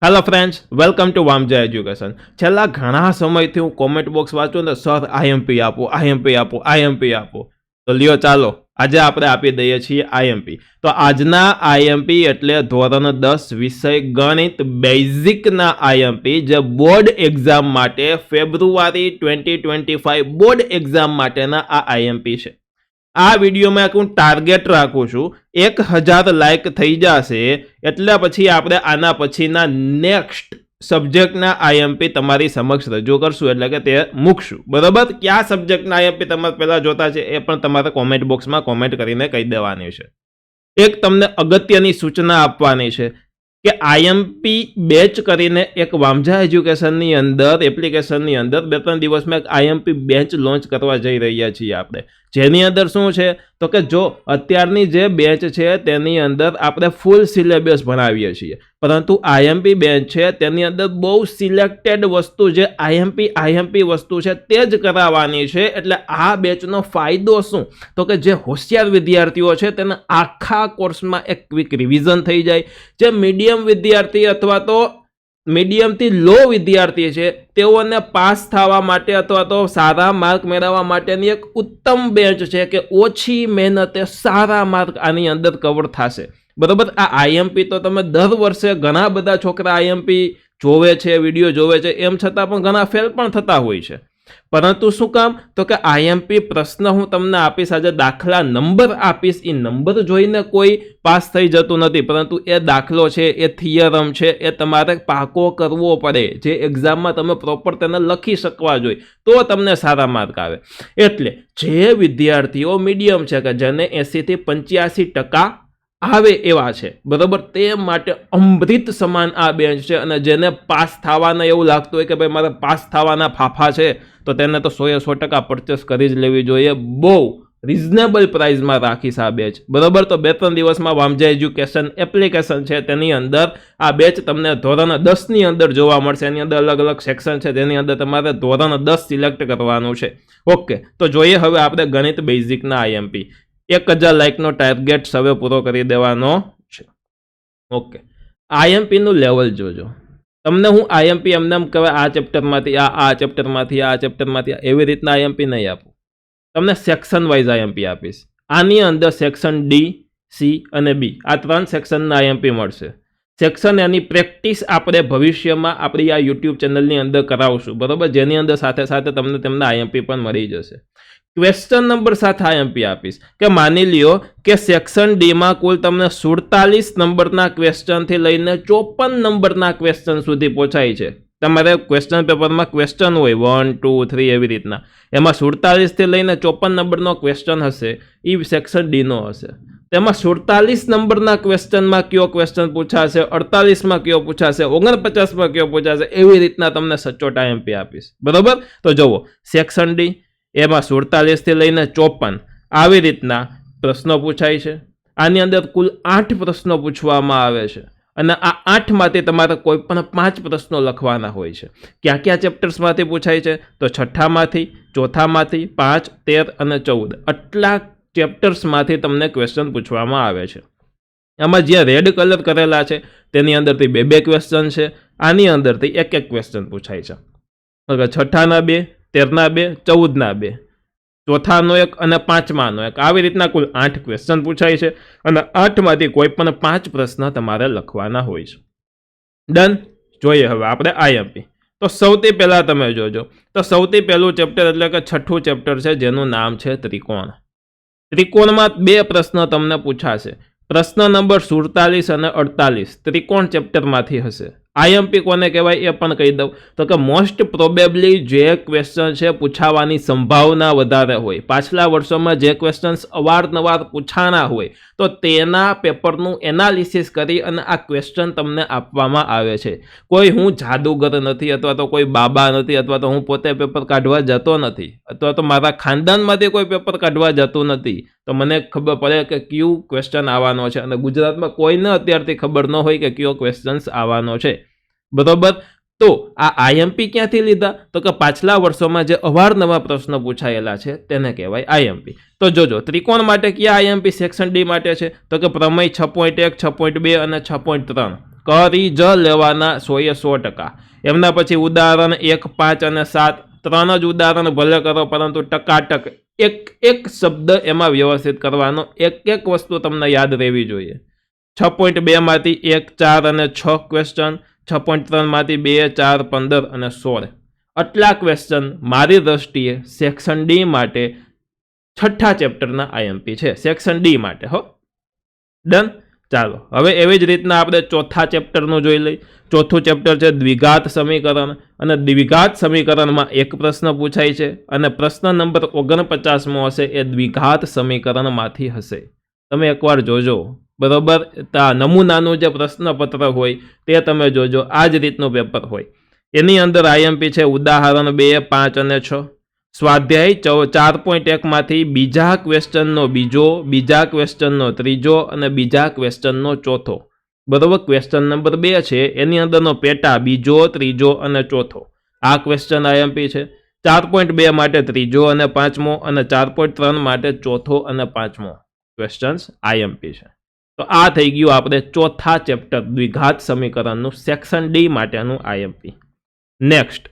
Hello friends, welcome to Vamja education. છેલ્લા ઘણા સમયથી હું કોમેન્ટ બોક્સ વાંચું ને સર આઈએમપી આપો, આઈએમપી આપો, આઈએમપી આપો. તો લ્યો ચાલો, આજે આપણે આપી દઈએ છીએ આઈએમપી. તો આજના આઈએમપી એટલે ધોરણ 10 વિષય ગણિત બેઝિકના આઈએમપી, જે બોર્ડ એક્ઝામ માટે ફેબ્રુઆરી 2025 બોર્ડ એક્ઝામ માટેના આ આઈએમપી છે. આ વિડીયોમાં હું ટાર્ગેટ રાખું છું 1000 લાઈક થઈ જશે એટલે પછી આપણે આના પછીના નેક્સ્ટ સબ્જેક્ટના આઈએમપી તમારી સમક્ષ રજૂ કરશું, એટલે કે તે મૂકશું. બરાબર? કયા સબ્જેક્ટના આઈએમપી તમારે પહેલા જોતા છે એ પણ તમારે કોમેન્ટ બોક્સમાં કોમેન્ટ કરીને કહી દેવાની છે. એક તમને અગત્યની સૂચના આપવાની છે કે આઈએમપી બેચ કરીને એક વામજા એજ્યુકેશનની અંદર એપ્લિકેશનની અંદર 2-3 દિવસમાં એક આઈએમપી બેચ લોન્ચ કરવા જઈ રહ્યા છીએ આપણે. જેની અંદર શું છે તો કે જો અત્યારની જે બેચ છે તેની અંદર આપણે ફૂલ સિલેબસ ભણાવીએ છીએ, પરંતુ આઈએમપી બેચ છે તેની અંદર બહુ સિલેક્ટેડ વસ્તુ જે આઈએમપી વસ્તુ છે તે જ કરાવવાની છે. એટલે આ બેચનો ફાયદો શું તો કે જે હોશિયાર વિદ્યાર્થીઓ છે તેને આખા કોર્સમાં એક ક્વિક રિવિઝન થઈ જાય. જે મીડિયમ વિદ્યાર્થી અથવા તો મીડિયમથી લો વિદ્યાર્થી છે તેઓને પાસ થવા માટે અથવા તો સારા માર્ક મેળવવા માટેની એક ઉત્તમ બેચ છે કે ઓછી મહેનતે સારા માર્ક આની અંદર કવર થશે. બરાબર? આ આઈએમપી તો તમે દર વર્ષે ઘણા બધા છોકરા આઈએમપી જોવે છે, વિડીયો જોવે છે, એમ છતાં પણ ઘણા ફેલ પણ થતા હોય છે. પરંતુ શું કામ તો કે આઈએમપી પ્રશ્ન હું તમને આપીશ, આજે દાખલા નંબર આપીશ, એ નંબર જોઈને કોઈ પાસ થઈ જતું નથી, પરંતુ એ દાખલો છે, એ થિયરમ છે, એ તમારે પાકો કરવો પડે. જે એક્ઝામમાં તમે પ્રોપર તેને લખી શકવા જોઈએ તો તમને સારા માર્ક આવે. એટલે જે વિદ્યાર્થીઓ મીડિયમ છે કે જેને 80 થી 85% આવે એવા છે, બરાબર, તે માટે અમૃત સમાન આ બેન્ચ છે. અને જેને પાસ થવાના એવું લાગતું હોય કે ભાઈ મારે પાસ થવાના ફાફા છે તો તેને તો 100% પરચેસ કરી જ લેવી જોઈએ. બહુ રિઝનેબલ પ્રાઇસમાં રાખીશ આ બેચ. બરાબર? તો 2-3 દિવસમાં વામજા એજ્યુકેશન એપ્લિકેશન છે તેની અંદર આ બેચ તમને ધોરણ 10ની અંદર જોવા મળશે. એની અંદર અલગ અલગ સેક્શન છે, તેની અંદર તમારે ધોરણ 10 સિલેક્ટ કરવાનું છે. ઓકે, તો જોઈએ હવે આપણે ગણિત બેઝિકના આઈએમપી. 1000 લાઈકનો ટાર્ગેટ હવે પૂરો કરી દેવાનો છે. ઓકે, આઈએમપીનું લેવલ જોજો. તમને હું આઈએમપી એમને એમ કહેવાય આ ચેપ્ટરમાંથી આ ચેપ્ટરમાંથી આ ચેપ્ટરમાંથી એવી રીતના આઈએમપી નહીં આપું. તમને સેક્શન વાઇઝ આઈએમપી આપીશ. આની અંદર સેક્શન ડી, સી અને બી આ 3 સેક્શનના આઈએમપી મળશે. સેક્શન એની પ્રેક્ટિસ આપણે ભવિષ્યમાં આપણી આ યુટ્યુબ ચેનલની અંદર કરાવશું, બરાબર, જેની અંદર સાથે સાથે તમને તેમના આઈએમપી પણ મળી જશે. ક્વેશ્ચન નંબર સાથે આઈએમપી આપીશ કે માની લ્યો કે સેક્શન ડીમાં કુલ તમને 47 નંબરના ક્વેશ્ચનથી લઈને 54 નંબરના ક્વેશ્ચન સુધી પહોંચાય છે. તમારે ક્વેશ્ચન પેપરમાં ક્વેશ્ચન હોય 1, 2, 3 એવી રીતના, એમાં 47થી લઈને 54 નંબરનો ક્વેશ્ચન હશે, એ સેક્શન ડીનો હશે. તેમાં 47 નંબરના ક્વેશ્ચનમાં કયો ક્વેશ્ચન પૂછાશે, 48માં કયો પૂછાશે, 49માં કયો પૂછાશે, એવી રીતના તમને સચોટ આઈએમપી આપીશ. બરાબર? તો જુઓ, સેક્શન ડી એમાં 47થી લઈને 54 આવી રીતના પ્રશ્નો પૂછાય છે. આની અંદર કુલ 8 પ્રશ્નો પૂછવામાં આવે છે અને આ 8માંથી તમારે કોઈ પણ 5 પ્રશ્નો લખવાના હોય છે. ક્યાં ક્યાં ચેપ્ટર્સમાંથી પૂછાય છે તો છઠ્ઠામાંથી, ચોથામાંથી, 5, 13 અને 14 આટલા ચેપ્ટર્સમાંથી તમને ક્વેશ્ચન પૂછવામાં આવે છે. આમાં જે રેડ કલર કરેલા છે તેની અંદરથી 2 ક્વેશ્ચન છે, આની અંદરથી 1 ક્વેશ્ચન પૂછાય છે. છઠ્ઠાના 2, 13ના 2, 14ના 2, ચોથાનો 1 અને 5માનો 1, આવી રીતના કુલ 8 ક્વેશ્ચન પૂછાય છે અને 8માંથી કોઈ પણ 5 પ્રશ્ન તમારે લખવાના હોય છે. ડન? જોઈએ હવે આપણે આઈએમપી. તો સૌથી પહેલા તમે જોજો, તો સૌથી પહેલું ચેપ્ટર એટલે કે 6થું ચેપ્ટર છે જેનું નામ છે ત્રિકોણ. ત્રિકોણમાં 2 પ્રશ્ન તમને પૂછાશે. પ્રશ્ન નંબર 47 અને 48 ત્રિકોણ ચેપ્ટરમાંથી હશે. આઈએમપી કોને કહેવાય એ પણ કહી દઉં તો કે મોસ્ટ પ્રોબેબલી જે ક્વેશ્ચન છે પૂછાવાની સંભાવના વધારે હોય, પાછલા વર્ષોમાં જે ક્વેશ્ચન્સ અવારનવાર પૂછાના હોય તો તેના પેપરનું એનાલિસિસ કરી અને આ ક્વેશ્ચન તમને આપવામાં આવે છે. કોઈ હું જાદુગર નથી અથવા તો કોઈ બાબા નથી અથવા તો હું પોતે પેપર કાઢવા જતો નથી અથવા તો મારા ખાનદાનમાંથી કોઈ પેપર કાઢવા જતું નથી, તો મને ખબર પડે કે કયું ક્વેશ્ચન આવવાનો છે અને ગુજરાતમાં કોઈને અત્યારથી ખબર ન હોય કે કયો ક્વેશ્ચન્સ આવવાનો છે. બરોબર? તો આ આઈએમપી ક્યાંથી લીધા તો કે પાછલા વર્ષોમાં જે અવારનવાર પ્રશ્નો પૂછાયેલા છે તેને કહેવાય આઈએમપી. તો જોજો, ત્રિકોણ માટે કયા આઈએમપી સેક્શન ડી માટે છે તો કે પ્રમેય 6.1, 6.2 અને 6.3. કરી જ લેવાના 100%. એમના પછી ઉદાહરણ 1, 5 અને 7 ત્રણ જ ઉદાહરણ ભલે કરો પરંતુ ટકાટક એક શબ્દ એમાં વ્યવસ્થિત કરવાનો, એક વસ્તુ તમને યાદ રહેવી જોઈએ. 6.2 માંથી 1, 4 અને 6 ક્વેશ્ચન, 6.3 માંથી 2, 4, 15 અને 16 આટલા ક્વેશ્ચન મારી દ્રષ્ટિએ સેક્શન ડી માટે છઠ્ઠા ચેપ્ટરના આઈએમપી છે, સેક્શન ડી માટે. હો, ડન. ચાલો હવે એવી જ રીતના આપણે ચોથા ચેપ્ટરનું જોઈ લઈએ. ચોથું ચેપ્ટર છે દ્વિઘાત સમીકરણ, અને દ્વિઘાત સમીકરણમાં એક પ્રશ્ન પૂછાય છે અને પ્રશ્ન નંબર 49મો હશે એ દ્વિઘાત સમીકરણમાંથી હશે. તમે એકવાર જોજો, બરોબર. નમૂનાનું જે પ્રશ્નપત્ર હોય તે તમે જોજો, આ જ રીતનું પેપર હોય. એની અંદર આઈએમપી છે ઉદાહરણ 2, 5 અને 6. સ્વાધ્યાય 4.1 માંથી બીજા ક્વેશ્ચનનો બીજો, બીજા ક્વેશ્ચનનો ત્રીજો અને બીજા ક્વેશ્ચનનો ચોથો. બરોબર, ક્વેશ્ચન નંબર 2 છે એની અંદરનો પેટા બીજો, ત્રીજો અને ચોથો. આ ક્વેશ્ચન આઈએમપી છે. 4.2 માટે ત્રીજો અને પાંચમો અને 4.3 માટે ચોથો અને પાંચમો ક્વેશ્ચન્સ આઈએમપી છે. તો આ થઈ ગયું આપણે ચોથા ચેપ્ટર દ્વિઘાત સમીકરણનું સેક્શન ડી માટેનું આઈએમપી. નેક્સ્ટ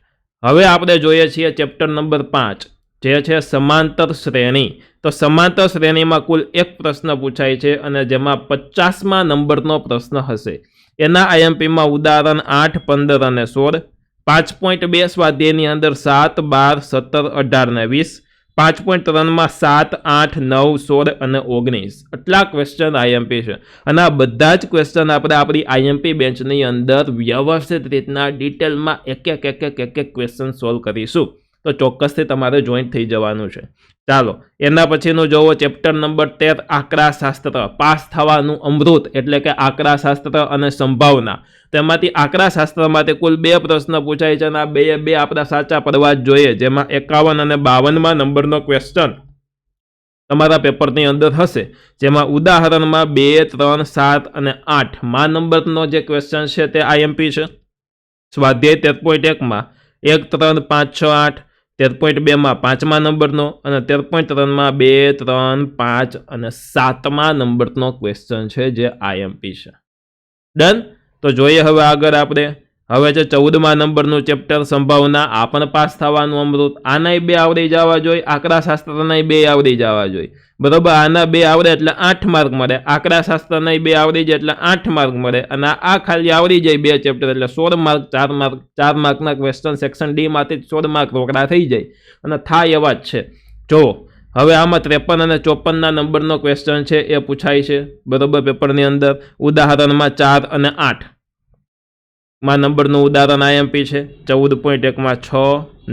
હવે આપણે જોઈએ છીએ ચેપ્ટર નંબર 5 જે છે સમાંતર શ્રેણી. તો સમાંતર શ્રેણીમાં કુલ એક પ્રશ્ન પૂછાય છે અને જેમાં 50મા નંબરનો પ્રશ્ન હશે. એના આઈએમપીમાં ઉદાહરણ 8, 15 અને 16. 5.2 સ્વાધ્યાયની અંદર 7, 12, 17, 18 અને 20. 5.3માં 7, 8, 9, 16 અને 19 આટલા ક્વેશ્ચન આઈએમપી છે. અને આ બધા જ ક્વેશ્ચન આપણે આપણી આઈએમપી બેન્ચની અંદર વ્યવસ્થિત રીતના ડિટેલમાં એક ક્વેશ્ચન સોલ્વ કરીશું. તો ચોક્કસથી તમારે જોઈન્ટ થઈ જવાનું છે. ચાલો એના પછીનું જોવો ચેપ્ટર નંબર 13 આંકડાશાસ્ત્ર. પાસ થવાનું અમૃત એટલે કે આંકડાશાસ્ત્ર અને સંભાવના. તેમાંથી આંકડાશાસ્ત્રમાંથી કુલ 2 પ્રશ્ન પૂછાય છે અને આ બે આપણા સાચા પડવા જ જોઈએ, જેમાં 51 અને 52મા નંબરનો ક્વેશ્ચન તમારા પેપરની અંદર હશે. જેમાં ઉદાહરણમાં 2, 3, 7 અને 8મા નંબરનો જે ક્વેશ્ચન છે તે આઈએમપી છે. સ્વાધ્યાય 13.1માં 1, 3, 5, 6, 8. 13.2માં 5મા નંબરનો અને 13.3માં 2, 3, 5 અને 7મા નંબરનો ક્વેશ્ચન છે જે આઈએમપી છે. ડન. તો જોઈએ હવે આગળ આપણે. હવે છે 14મા નંબરનું ચેપ્ટર સંભાવના. આ પણ પાસ થવાનું અમૃત. આનાય 2 આવડી જવા જોઈએ, આંકડાશાસ્ત્રનાય 2 આવડી જવા જોઈએ. બરોબર, આના 2 આવડે એટલે 8 માર્ક મળે, આંકડાશાસ્ત્રનાય 2 આવડી જાય એટલે 8 માર્ક મળે, અને આ ખાલી આવડી જાય 2 ચેપ્ટર એટલે 16 માર્ક. 4 માર્કના ક્વેશ્ચન સેક્શન ડી માંથી 16 માર્ક રોકડા થઈ જાય અને થાય એવા જ છે. જો હવે આમાં 53 અને 54ના નંબરનો ક્વેશ્ચન છે એ પૂછાય છે, બરોબર, પેપરની અંદર. ઉદાહરણમાં 4 અને 8મા નંબરનું ઉદાહરણ આઈએમપી છે. 14.1માં 6,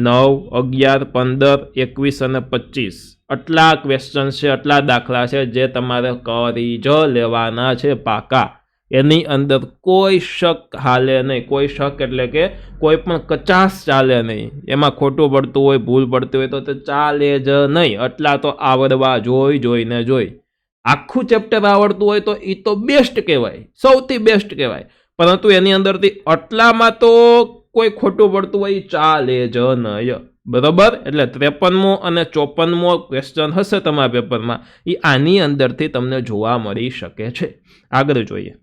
9, 11, 15, 21 અને 25 આટલા ક્વેશ્ચન છે, આટલા દાખલા છે જે તમારે કરી જ લેવાના છે પાકા. એની અંદર કોઈ શક હાલે નહીં, કોઈ શક એટલે કે કોઈ પણ કચાશ ચાલે નહીં. એમાં ખોટું પડતું હોય, ભૂલ પડતી હોય તો તે ચાલે જ નહીં. આટલા તો આવડવા જોઈને જોઈ. આખું ચેપ્ટર આવડતું હોય તો એ તો બેસ્ટ કહેવાય, સૌથી બેસ્ટ કહેવાય. પરંતુ એની અંદરથી આટલામાં તો કોઈ ખોટું પડતું હોય ચાલે જ નહીં. બરોબર, એટલે 53મો અને 54મો ક્વેશ્ચન હશે તમારા પેપરમાં, એ આની અંદરથી તમને જોવા મળી શકે છે. આગળ જોઈએ.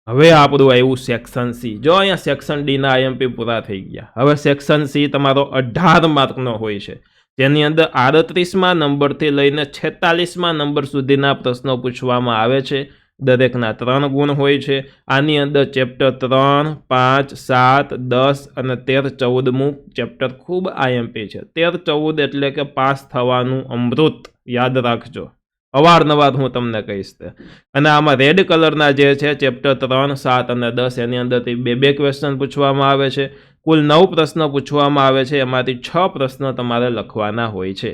હવે આપણું આવ્યું સેક્શન સી. જો અહીંયા સેક્શન ડીના આઈએમપી પૂરા થઈ ગયા. હવે સેક્શન સી તમારો 18 માર્કનો હોય છે, જેની અંદર 38મા નંબરથી લઈને 46મા નંબર સુધીના પ્રશ્નો પૂછવામાં આવે છે. દરેકના 3 ગુણ હોય છે. આની અંદર ચેપ્ટર 3, 5, 7, 10 અને 13, 14મું ચેપ્ટર ખૂબ આઈએમપી છે. 13, 14 એટલે કે પાસ થવાનું અમૃત. યાદ રાખજો, અવારનવાર હું તમને કહીશ તે. અને આમાં રેડ કલરના જે છે ચેપ્ટર 3, 7 અને 10 એની અંદરથી 2 ક્વેશ્ચન પૂછવામાં આવે છે. કુલ 9 પ્રશ્ન પૂછવામાં આવે છે, એમાંથી 6 પ્રશ્ન તમારે લખવાના હોય છે.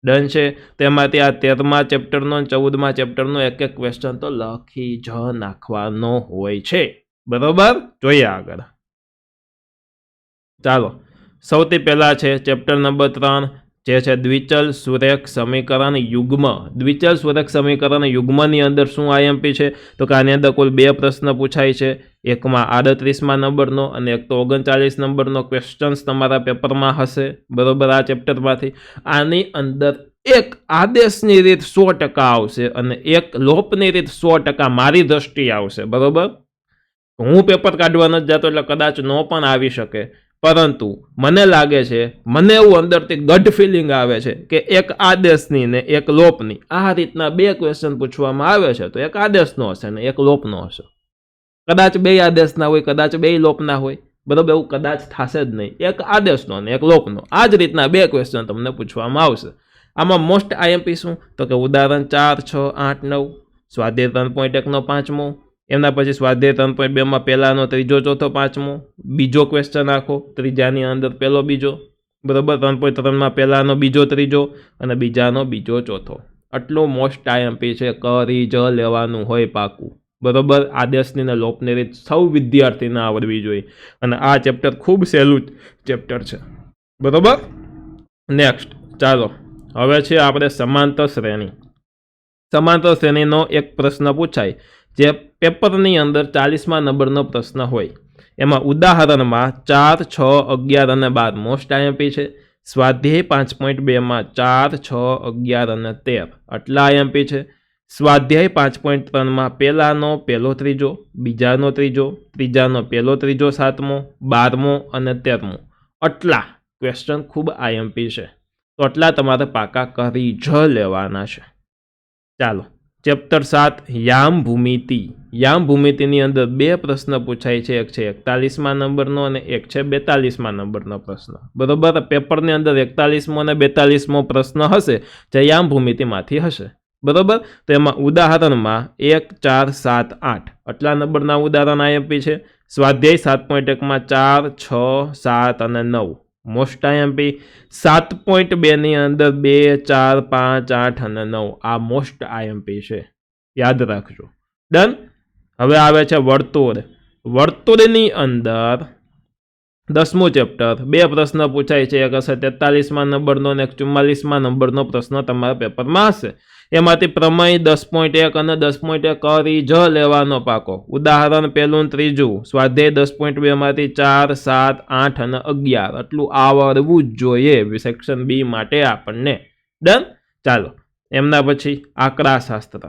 ડન છે. તેમાંથી આ 13મા ચેપ્ટરનો 14મા ચેપ્ટરનો એક ક્વેશ્ચન તો લખી જ નાખવાનો હોય છે. બરોબર, જોઈએ આગળ. ચાલો સૌથી પહેલા છે ચેપ્ટર નંબર 3 જે છે દ્વિચલ સુરેખ સમીકરણ યુગ્મ. દ્વિચલ સુરેખ સમીકરણ યુગ્મની અંદર શું આઈએમપી છે તો કે આની અંદર કુલ 2 પ્રશ્ન પૂછાય છે. એકમાં 38મા નંબરનો અને એક તો 39 નંબરનો ક્વેશ્ચન્સ તમારા પેપરમાં હશે. બરોબર, આ ચેપ્ટરમાંથી. આની અંદર એક આદેશની રીત 100% આવશે અને એક લોપની રીત 100% મારી દ્રષ્ટિએ આવશે. બરોબર, હું પેપર કાઢવા નથી જતો એટલે કદાચ ન પણ આવી શકે, પરંતુ મને લાગે છે, મને એવું અંદરથી ગટ ફિલિંગ આવે છે કે એક આદેશની ને એક લોપની આ રીતના બે ક્વેશ્ચન પૂછવામાં આવે છે તો એક આદેશનો હશે ને એક લોપનો હશે. કદાચ બે આદેશના હોય, કદાચ બે લોપના હોય, બરોબર, એવું કદાચ થશે જ નહીં. એક આદેશનો ને એક લોપનો આ જ રીતના બે ક્વેશ્ચન તમને પૂછવામાં આવશે. આમાં મોસ્ટ આઈએમપી શું તો કે ઉદાહરણ 4, 6, 8, 9, સ્વાધ્યાય 3.1નો 5મો, એમના પછી સ્વાધ્યાય 3.2માં પહેલાનો, ત્રીજો, ચોથો, પાંચમો, બીજો ક્વેશ્ચન આખો, ત્રીજાની અંદર પહેલો, બીજો, બરોબર, 3.3માં પહેલાનો, બીજો, ત્રીજો અને બીજાનો બીજો, ચોથો. આટલું મોસ્ટ આઈએમપી છે, કરી જ લેવાનું હોય પાકું, બરોબર. આદેશની ને લોપની રીત સૌ વિદ્યાર્થીને આવડવી જોઈએ અને આ ચેપ્ટર ખૂબ સહેલું ચેપ્ટર છે, બરોબર. નેક્સ્ટ ચાલો હવે છે આપણે સમાંતર શ્રેણી. સમાંતર શ્રેણીનો એક પ્રશ્ન પૂછાય જે પેપરની અંદર 40મા નંબરનો પ્રશ્ન હોય. એમાં ઉદાહરણમાં 4, 6, 11 અને 12 મોસ્ટ આઈએમપી છે. સ્વાધ્યાય 5.2માં 4, 6, 11 અને 13 આટલા આઈએમપી છે. સ્વાધ્યાય 5.3માં પહેલાનો પહેલો ત્રીજો, બીજાનો ત્રીજો, ત્રીજાનો પહેલો ત્રીજો, 7મો, 12મો અને 13મો આટલા ક્વેશ્ચન ખૂબ આઈએમપી છે. તો આટલા તમારે પાકા કરી જ લેવાના છે. ચાલો ચેપ્ટર 7 યામ ભૂમિતિ. યામ ભૂમિતિની અંદર બે પ્રશ્ન પૂછાય છે, એક છે 41મા નંબરનો અને એક છે 42મા નંબરનો પ્રશ્ન, બરોબર. પેપરની અંદર 41મો અને 42મો પ્રશ્ન હશે જે યામ ભૂમિતિમાંથી હશે, બરોબર. તો એમાં ઉદાહરણમાં 1, 4, 7, 8 આટલા નંબરના ઉદાહરણ આઈએમપી છે. સ્વાધ્યાય 7.1માં 4, 6, 7 અને 9 મોસ્ટ આઈએમપી. 7.2ની અંદર 2, 4, 5, 8 અને 9 આ મોસ્ટ આઈએમપી છે, યાદ રાખજો. ડન. હવે આવે છે વર્તુળ. વર્તુળની અંદર 10મું ચેપ્ટર બે પ્રશ્ન પૂછાય છે, એક હશે 43મા નંબરનો અને 44મા નંબરનો પ્રશ્ન તમારા પેપરમાં હશે. એમાંથી પ્રમેય 10.1 અને 10.1 કરી જ લેવાનો પાકો. ઉદાહરણ પહેલું ને ત્રીજું સ્વાધ્યાય 10.2માંથી 4, 7, 8 અને 11 આટલું આવડવું જ જોઈએ સેક્શન બી માટે આપણને. ડન. ચાલો એમના પછી આંકડાશાસ્ત્ર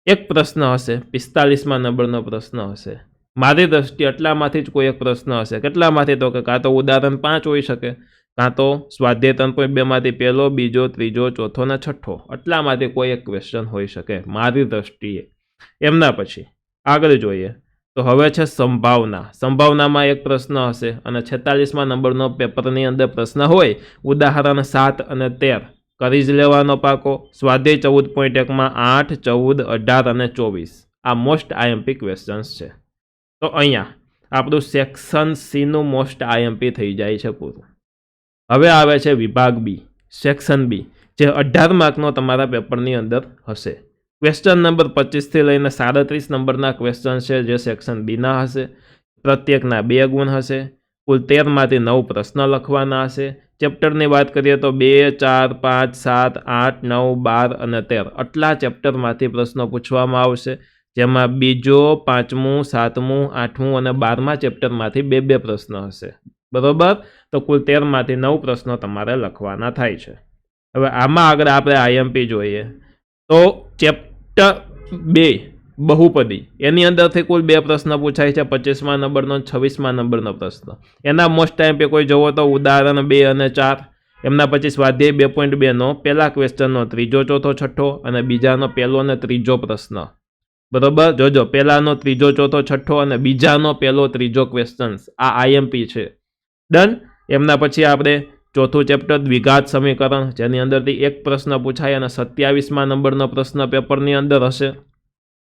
એક પ્રશ્ન હશે, 45મા નંબરનો પ્રશ્ન હશે. મારી દ્રષ્ટિએ આટલામાંથી જ કોઈ એક પ્રશ્ન હશે. કેટલામાંથી તો કે કાં તો ઉદાહરણ 5 હોઈ શકે, કાં તો સ્વાધ્યાય 3.2માંથી પહેલો, બીજો, ત્રીજો, ચોથો અને છઠ્ઠો આટલામાંથી કોઈ એક ક્વેશ્ચન હોઈ શકે મારી દ્રષ્ટિએ. એમના પછી આગળ જોઈએ તો હવે છે સંભાવના. સંભાવનામાં એક પ્રશ્ન હશે અને 46મા નંબરનો પેપરની અંદર પ્રશ્ન હોય. ઉદાહરણ 7 અને 13 કરી જ લેવાનો પાકો. સ્વાધ્યાય 14.1માં 8, 14, 18 અને 24 આ મોસ્ટ આઈએમપી ક્વેશ્ચન્સ છે. તો અહીંયા આપણું સેક્શન સીનું મોસ્ટ આઈએમપી થઈ જાય છે પૂરું. હવે આવે છે વિભાગ બી, સેક્શન બી, જે 18 માર્કનો તમારા પેપરની અંદર હશે. ક્વેશ્ચન નંબર 25થી લઈને 37 નંબરના ક્વેશ્ચન છે જે સેક્શન બીના હશે. પ્રત્યેકના 2 ગુણ હશે. કુલ 13માંથી 9 પ્રશ્ન લખવાના હશે. ચેપ્ટરની વાત કરીએ તો 2, 4, 5, 7, 8, 9, 12 અને 13 આટલા ચેપ્ટરમાંથી પ્રશ્નો પૂછવામાં આવશે, જેમાં બીજો, 5મું, 7મું, 8મું અને 12મા ચેપ્ટરમાંથી 2 પ્રશ્ન હશે, બરોબર. તો કુલ 13માંથી 9 પ્રશ્નો તમારે લખવાના થાય છે. હવે આમાં આગળ આપણે આઈએમપી જોઈએ તો ચેપ્ટર 2 બહુપદી એની અંદરથી કુલ 2 પ્રશ્ન પૂછાય છે, 25મા નંબરનો 26મા નંબરનો પ્રશ્ન. એના મોસ્ટ આઈએમપી કોઈ જોવો તો ઉદાહરણ 2 અને 4. એમના પછી સ્વાધ્યાય 2.2નો પહેલા ક્વેશ્ચનનો ત્રીજો, ચોથો, છઠ્ઠો અને બીજાનો પહેલો અને ત્રીજો પ્રશ્ન, બરોબર. જોજો પહેલાનો ત્રીજો, ચોથો, છઠ્ઠો અને બીજાનો પહેલો, ત્રીજો ક્વેશ્ચન આ આઈએમપી છે. ડન. એમના પછી આપણે ચોથું ચેપ્ટર દ્વિઘાત સમીકરણ, જેની અંદરથી એક પ્રશ્ન પૂછાય અને 27મા નંબરનો પ્રશ્ન પેપરની અંદર હશે.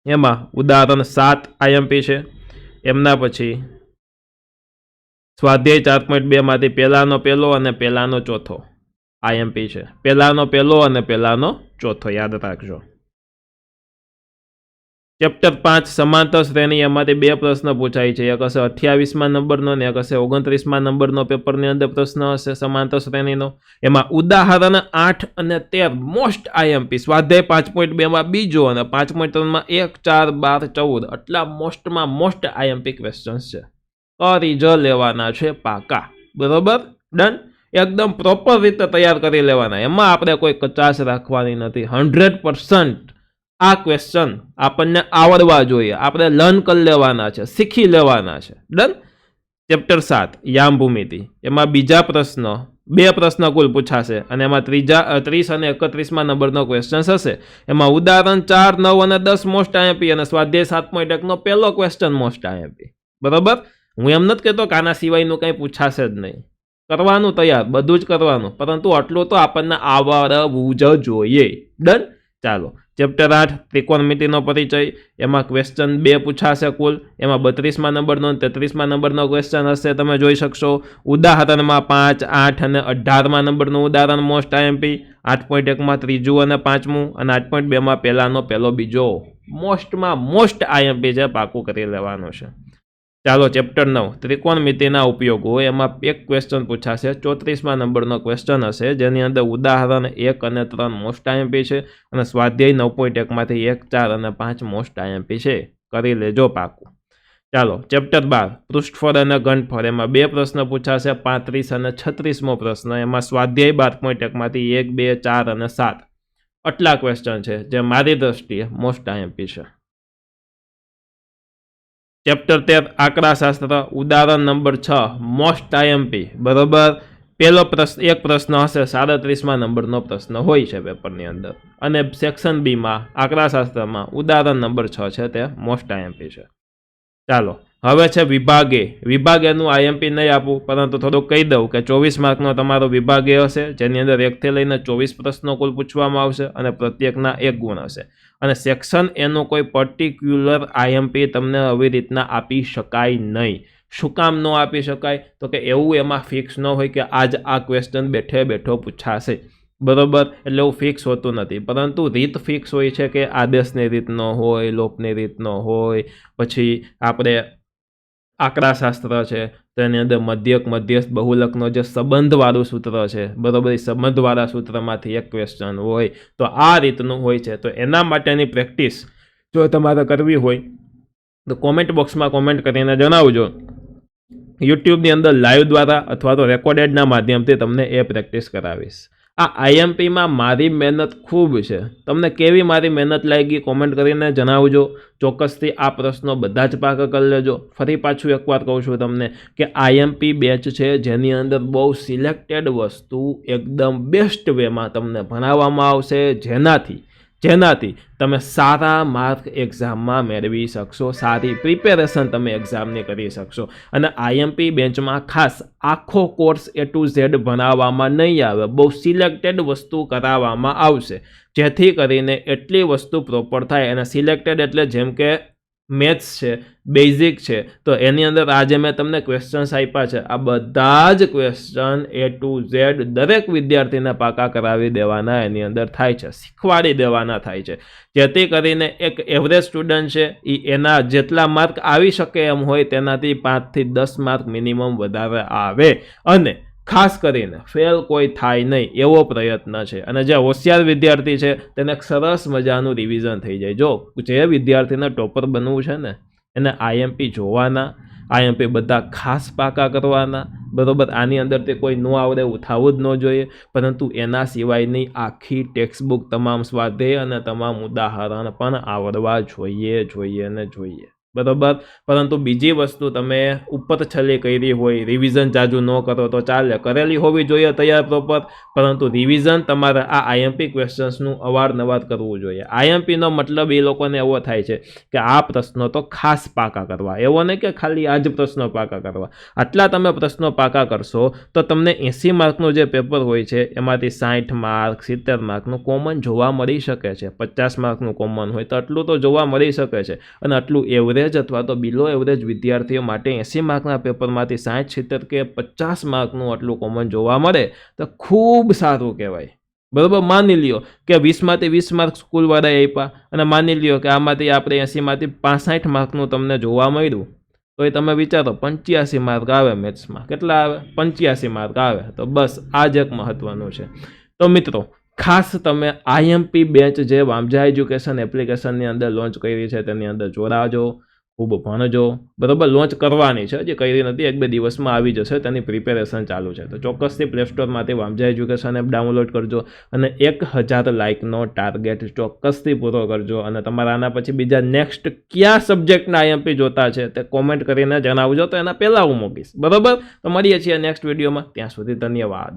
એમાં ઉદાહરણ 7 આઈએમપી છે. એમના પછી સ્વાધ્યાય 4.2માંથી પહેલાનો પહેલો અને પહેલાનો ચોથો આઈએમપી છે. પહેલાનો પહેલો અને પહેલાનો ચોથો યાદ રાખજો. ચેપ્ટર 5 સમાંતર શ્રેણી, એમાંથી 2 પ્રશ્ન પૂછાય છે, એક હશે 28મા નંબરનો અને એક હશે 29મા નંબરનો પેપરની અંદર પ્રશ્ન હશે સમાંતર શ્રેણીનો. એમાં ઉદાહરણ 8 અને 13 મોસ્ટ આઈએમપી. સ્વાધ્યાય 5.2માં બીજો અને 5.3માં 1, 4, 12, 14 આટલા મોસ્ટમાં મોસ્ટ આઈએમપી ક્વેશ્ચન્સ છે. કરી જ લેવાના છે પાકા, બરોબર. ડન. એકદમ પ્રોપર રીતે તૈયાર કરી લેવાના, એમાં આપણે કોઈ કચાશ રાખવાની નથી. 100% આ ક્વેશ્ચન આપણને આવડવા જોઈએ, આપણે લર્ન કરી લેવાના છે, શીખી લેવાના છે. ડન. ચેપ્ટર 7 યામ ભૂમિતિ, એમાં બીજા પ્રશ્ન 2 પ્રશ્ન કુલ પૂછાશે અને એમાં 30 અને 31માં નંબરનો ક્વેશ્ચન હશે. એમાં ઉદાહરણ 4, 9 અને 10 મોસ્ટ આઈએમપી અને સ્વાધ્યાય 7.1 નો પહેલો ક્વેશ્ચન મોસ્ટ આઈએમપી. બરોબર. હું એમ નથી કહેતો કે આના સિવાયનું કંઈ પૂછાશે જ નહીં, કરવાનું તૈયાર, બધું જ કરવાનું, પરંતુ આટલું તો આપણને આવડવું જ જોઈએ. ડન. ચાલો, ચેપ્ટર 8 ત્રિકોણમિતિનો પરિચય, એમાં ક્વેશ્ચન 2 પૂછાશે કુલ. એમાં 32માં નંબરનો અને 33માં નંબરનો ક્વેશ્ચન હશે, તમે જોઈ શકશો. ઉદાહરણમાં 5, 8 અને 18માં નંબરનું ઉદાહરણ મોસ્ટ આઈએમપી, 8.1માં ત્રીજું અને પાંચમું અને 8.2માં પહેલાનો પહેલો બીજો મોસ્ટમાં મોસ્ટ આઈએમપી છે, પાકું કરી લેવાનું છે. ચાલો, ચેપ્ટર 9 ત્રિકોણમિતિના ઉપયોગો, એમાં એક ક્વેશ્ચન પૂછાશે, 34માં નંબરનો ક્વેશ્ચન હશે, જેની અંદર ઉદાહરણ 1 અને 3 મોસ્ટ આઈએમપી છે અને સ્વાધ્યાય 9.1માંથી 1, 4 અને 5 મોસ્ટ આઈએમપી છે, કરી લેજો પાકું. ચાલો, ચેપ્ટર 12 પૃષ્ઠફળ અને ઘનફળ, એમાં 2 પ્રશ્ન પૂછાશે, 35 અને 36મો પ્રશ્ન. એમાં સ્વાધ્યાય 12.1માંથી 1, 2, 4 અને 7 આટલા ક્વેશ્ચન છે, જે મારી દ્રષ્ટિએ મોસ્ટ આઈએમપી છે. ચેપ્ટર 13 આંકડાશાસ્ત્ર, ઉદાહરણ નંબર 6 મોસ્ટ આઈએમપી. બરોબર. પહેલો પ્રશ્ન, એક પ્રશ્ન હશે, 37માં નંબરનો પ્રશ્ન હોય છે પેપરની અંદર, અને સેક્શન બીમાં આંકડાશાસ્ત્રમાં ઉદાહરણ નંબર 6 છે, તે મોસ્ટ આઈએમપી છે. ચાલો, હવે છે વિભાગે. વિભાગેનું આઈએમપી નહીં આપું, પરંતુ થોડુંક કહી દઉં કે 24 માર્કનો તમારો વિભાગે હશે, જેની અંદર 1 થી લઈને 24 પ્રશ્નો કુલ પૂછવામાં આવશે અને પ્રત્યેકના 1 ગુણ હશે. અને સેક્શન એનું કોઈ પર્ટિક્યુલર આઈએમપી તમને આવી રીતના આપી શકાય નહીં. શું કામ ન આપી શકાય? તો કે એવું એમાં ફિક્સ ન હોય કે આજ આ ક્વેશ્ચન બેઠે બેઠો પૂછાશે. બરોબર. એટલે એવું ફિક્સ હોતું નથી, પરંતુ રીત ફિક્સ હોય છે કે આદેશની રીતનો હોય, લોપની રીતનો હોય, પછી આપણે આંકડાશાસ્ત્ર છે તો એની અંદર મધ્યક, મધ્યસ્થ, બહુલકનો જે સંબંધવાળું સૂત્ર છે, બરોબર, એ સંબંધવાળા સૂત્રમાંથી એક ક્વેશ્ચન હોય. તો આ રીતનું હોય છે. તો એના માટેની પ્રેક્ટિસ જો તમારે કરવી હોય તો કોમેન્ટ બોક્સમાં કોમેન્ટ કરીને જણાવજો. યુટ્યુબની અંદર લાઈવ દ્વારા અથવા તો રેકોર્ડેડના માધ્યમથી તમને એ પ્રેક્ટિસ કરાવીશ. આ આઈએમપીમાં મારી મહેનત ખૂબ છે. તમને કેવી મારી મહેનત લાગી કોમેન્ટ કરીને જણાવજો. ચોક્કસથી આ પ્રશ્નો બધા જ પાકા કરી લેજો. ફરી પાછું એકવાર કહું છું તમને કે આઈએમપી બેચ છે, જેની અંદર બહુ સિલેક્ટેડ વસ્તુ એકદમ બેસ્ટ વેમાં તમને ભણાવવામાં આવશે, જેનાથી તમે સારા માર્ક એક્ઝામમાં મેળવી શકશો, સારી પ્રિપેરેશન તમે એક્ઝામની કરી શકશો. અને આઈએમપી બેન્ચમાં ખાસ આખો કોર્સ A to Z ભણાવવામાં નહીં આવે, બહુ સિલેક્ટેડ વસ્તુ કરાવવામાં આવશે, જેથી કરીને એટલી વસ્તુ પ્રોપર થાય. અને સિલેક્ટેડ એટલે જેમ કે મેથ્સ છે, બેઝિક છે, તો એની અંદર આજે મેં તમને ક્વેશ્ચન્સ આપ્યા છે, આ બધા જ ક્વેશ્ચન A to Z દરેક વિદ્યાર્થીને પાકા કરાવી દેવાના એની અંદર થાય છે, શીખવાડી દેવાના થાય છે, જેથી કરીને એક એવરેજ સ્ટુડન્ટ છે એના જેટલા માર્ક આવી શકે એમ હોય તેનાથી 5 થી 10 માર્ક મિનિમમ વધારે આવે, અને ખાસ કરીને ફેલ કોઈ થાય નહીં એવો પ્રયત્ન છે. અને જે હોશિયાર વિદ્યાર્થી છે તેને એક સરસ મજાનું રિવિઝન થઈ જાય. જો જે વિદ્યાર્થીને ટોપર બનવું છે ને એને આઈએમપી જોવાના, આઈએમપી બધા ખાસ પાકા કરવાના. બરોબર. આની અંદરથી કોઈ ન આવડે એવું થવું જ ન જોઈએ, પરંતુ એના સિવાયની આખી ટેક્સ્ટબુક, તમામ સ્વાધ્યાય અને તમામ ઉદાહરણ પણ આવડવા જોઈએ. બરોબર. પરંતુ બીજી વસ્તુ તમે ઉપર છેલ્લી કરી હોય, રિવિઝન જાજુ ન કરો તો ચાલે, કરેલી હોવી જોઈએ તૈયાર પ્રોપર, પરંતુ રિવિઝન તમારે આ આઈએમપી ક્વેશ્ચન્સનું અવારનવાર કરવું જોઈએ. આઈએમપીનો મતલબ એ લોકોને એવો થાય છે કે આ પ્રશ્નો તો ખાસ પાકા કરવા, એવો નહીં કે ખાલી આ જ પ્રશ્નો પાકા કરવા. આટલા તમે પ્રશ્નો પાકા કરશો તો તમને 80 માર્કનું જે પેપર હોય છે એમાંથી 60 માર્ક, 70 માર્કનું કોમન જોવા મળી શકે છે. 50 માર્કનું કોમન હોય તો આટલું તો જોવા મળી શકે છે. અને આટલું એવરેજ અથવા તો બિલો એવરેજ વિદ્યાર્થીઓ માટે 80 માર્કના પેપરમાંથી 60, 70 કે 50 માર્કનું આટલું કોમન જોવા મળે તો ખૂબ સારું કહેવાય. બરોબર. માની લ્યો કે 20માંથી 20 માર્ક સ્કૂલવાળાએ આપ્યા, અને માની લ્યો કે આમાંથી આપણે 80માંથી 65 માર્કનું તમને જોવા મળ્યું, તો એ તમે વિચારો 85 માર્ક આવે મેથ્સમાં. કેટલા આવે? 85 માર્ક આવે. તો બસ આ જ એક મહત્વનું છે. તો મિત્રો, ખાસ તમે આઈએમપી બેચ જે વામજા એજ્યુકેશન એપ્લિકેશનની અંદર લોન્ચ કરી છે તેની અંદર જોડાજો. ખૂબ ભણજો, બરાબર. લોન્ચ કરવાની છે, હજી કરી નથી, 1-2 દિવસમાં આવી જશે, તેની પ્રિપેરેશન ચાલુ છે. તો ચોક્કસથી પ્લે સ્ટોરમાંથી વામજા એજ્યુકેશન એપ ડાઉનલોડ કરજો અને 1000 લાઇકનો ટાર્ગેટ ચોક્કસથી પૂરો કરજો. અને તમારા આના પછી બીજા નેક્સ્ટ કયા સબ્જેક્ટના આઈએમપી જોતા છે તે કોમેન્ટ કરીને જણાવજો, તો એના પહેલાં હું મૂકીશ, બરાબર. તો મળીએ છીએ નેક્સ્ટ વિડીયોમાં, ત્યાં સુધી ધન્યવાદ.